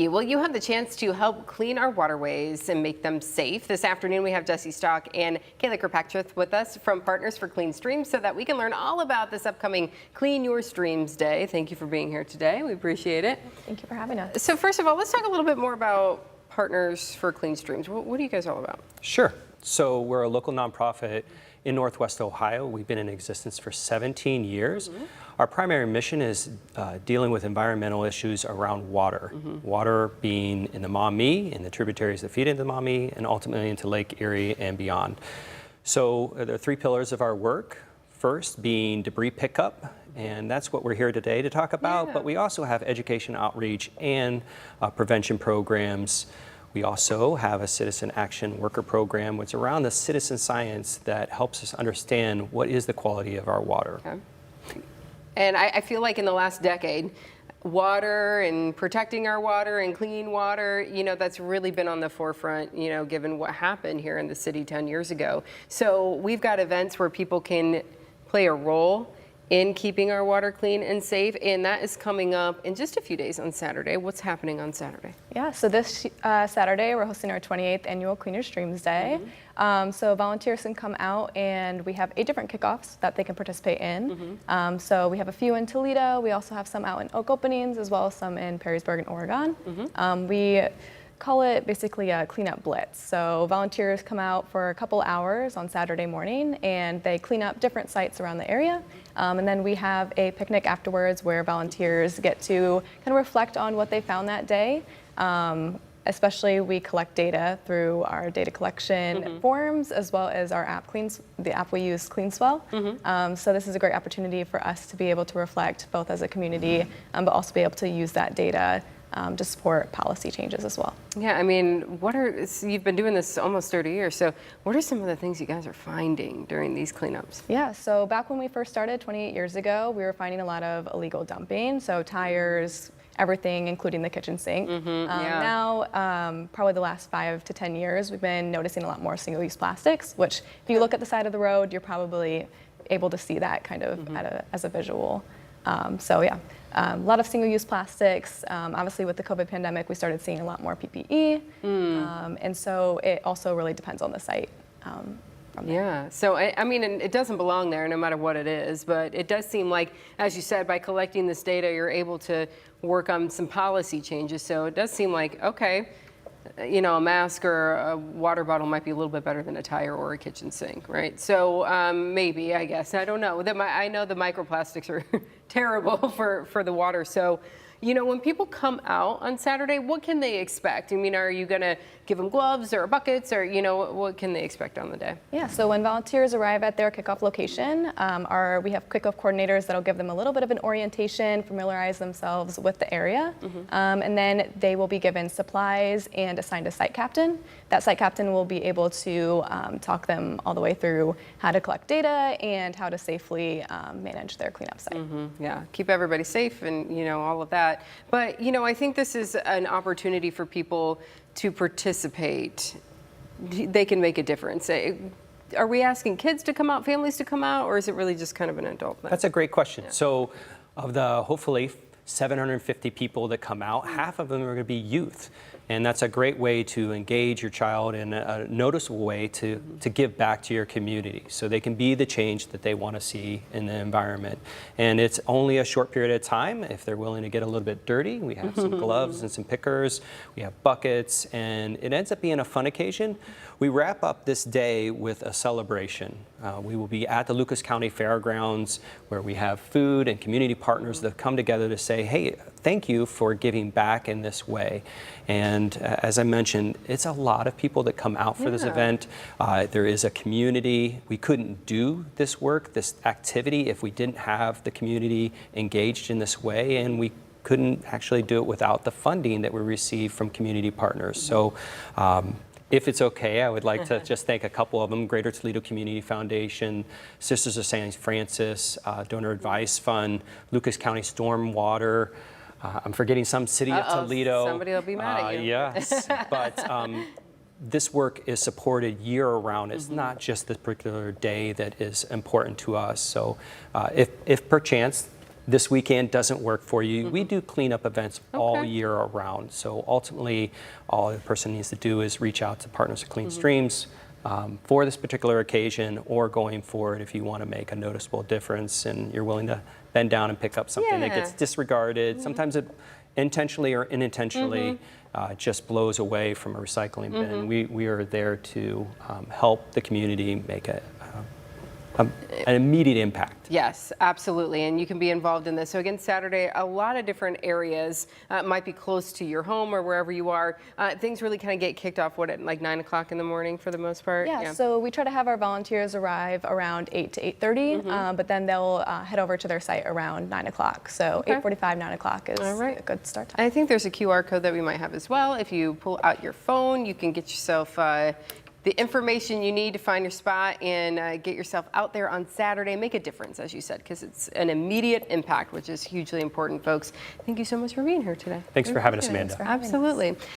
Well, you have the chance to help clean our waterways and make them safe. This afternoon, we have Jesse Stock and Kayla Kirkpatrick with us from Partners for Clean Streams so that we can learn all about this upcoming Clean Your Streams Day. Thank you for being here today. We appreciate it. Thank you for having us. So first of all, let's talk a little bit more about Partners for Clean Streams. What are you guys all about? Sure. So we're a local nonprofit in Northwest Ohio. We've been in existence for 17 years. Our primary mission is dealing with environmental issues around water. Water being in the Maumee, in the tributaries that feed into the Maumee, and ultimately into Lake Erie and beyond. So there are three pillars of our work. First being debris pickup, and that's what we're here today to talk about. But we also have education outreach and prevention programs. We also have a citizen action worker program, which is around the citizen science that helps us understand what is the quality of our water. Okay. And I feel like in the last decade, water and protecting our water and clean water, you know, that's really been on the forefront, you know, given what happened here in the city 10 years ago. So we've got events where people can play a role in keeping our water clean and safe, and that is coming up in just a few days on Saturday. What's happening on Saturday? Yeah, so this Saturday we're hosting our 28th annual Clean Your Streams Day. So volunteers can come out, and we have 8 different kickoffs that they can participate in. So we have a few in Toledo. We also have some out in Oak Openings, as well as some in Perrysburg and Oregon. We call it basically a cleanup blitz. So volunteers come out for a couple hours on Saturday morning, and they clean up different sites around the area. And then we have a picnic afterwards where volunteers get to kind of reflect on what they found that day. Especially we collect data through our data collection forms, as well as our app, the app we use, CleanSwell. So this is a great opportunity for us to be able to reflect both as a community, but also be able to use that data to support policy changes as well. Yeah, I mean, you've been doing this almost 30 years, so what are some of the things you guys are finding during these cleanups? Yeah, so back when we first started 28 years ago, we were finding a lot of illegal dumping, so tires, everything, including the kitchen sink. Now, probably the last 5 to 10 years, we've been noticing a lot more single-use plastics, which if you look at the side of the road, you're probably able to see that kind of as a visual. So yeah, a lot of single-use plastics. Obviously with the COVID pandemic, we started seeing a lot more PPE. And so it also really depends on the site. Yeah, so I mean, it doesn't belong there no matter what it is, but it does seem like, as you said, by collecting this data, you're able to work on some policy changes. So it does seem like, okay, you know, a mask or a water bottle might be a little bit better than a tire or a kitchen sink, right? So maybe, I guess, I don't know. I know the microplastics are terrible for the water. So, you know, when people come out on Saturday, what can they expect? I mean, are you going to give them gloves or buckets, or, you know, what can they expect on the day? Yeah, so when volunteers arrive at their kickoff location, we have kickoff coordinators that'll give them a little bit of an orientation, familiarize themselves with the area, and then they will be given supplies and assigned a site captain. That site captain will be able to talk them all the way through how to collect data and how to safely manage their cleanup site. Yeah, keep everybody safe and, you know, all of that. But, you know, I think this is an opportunity for people to participate. They can make a difference. Are we asking kids to come out, families to come out, or is it really just kind of an adult thing? That's a great question. Yeah. So of the hopefully 750 people that come out, half of them are going to be youth. And that's a great way to engage your child in a noticeable way to give back to your community so they can be the change that they want to see in the environment. And it's only a short period of time if they're willing to get a little bit dirty. We have some gloves and some pickers, we have buckets, and it ends up being a fun occasion. We wrap up this day with a celebration. We will be at the Lucas County Fairgrounds where we have food and community partners that come together to say, hey, thank you for giving back in this way. And as I mentioned, it's a lot of people that come out for this event. There is a community. We couldn't do this work, this activity, if we didn't have the community engaged in this way, and we couldn't actually do it without the funding that we receive from community partners. So if it's okay, I would like to just thank a couple of them: Greater Toledo Community Foundation, Sisters of St. Francis, Donor Advice Fund, Lucas County Stormwater. I'm forgetting some, City of Toledo. Somebody will be mad at you. Yes, but this work is supported year-round. It's not just this particular day that is important to us. So if perchance this weekend doesn't work for you, we do cleanup events all Okay. year around. So ultimately, all the person needs to do is reach out to Partners of Clean Streams for this particular occasion, or going forward if you want to make a noticeable difference and you're willing to bend down and pick up something that gets Yeah. disregarded. Sometimes it intentionally or unintentionally just blows away from a recycling bin. We are there to help the community make an immediate impact. Yes, absolutely, and you can be involved in this. So again, Saturday, a lot of different areas might be close to your home or wherever you are. Things really kind of get kicked off, what, at like 9 o'clock in the morning for the most part? Yeah, so we try to have our volunteers arrive around 8 to 8:30, but then they'll head over to their site around 9 o'clock. So 8:45, 9 o'clock is All right. a good start time. I think there's a QR code that we might have as well. If you pull out your phone, you can get yourself the information you need to find your spot and get yourself out there on Saturday. Make a difference, as you said, because it's an immediate impact, which is hugely important, folks. Thank you so much for being here today. Thanks for having us, Thanks Amanda. for having us. Absolutely.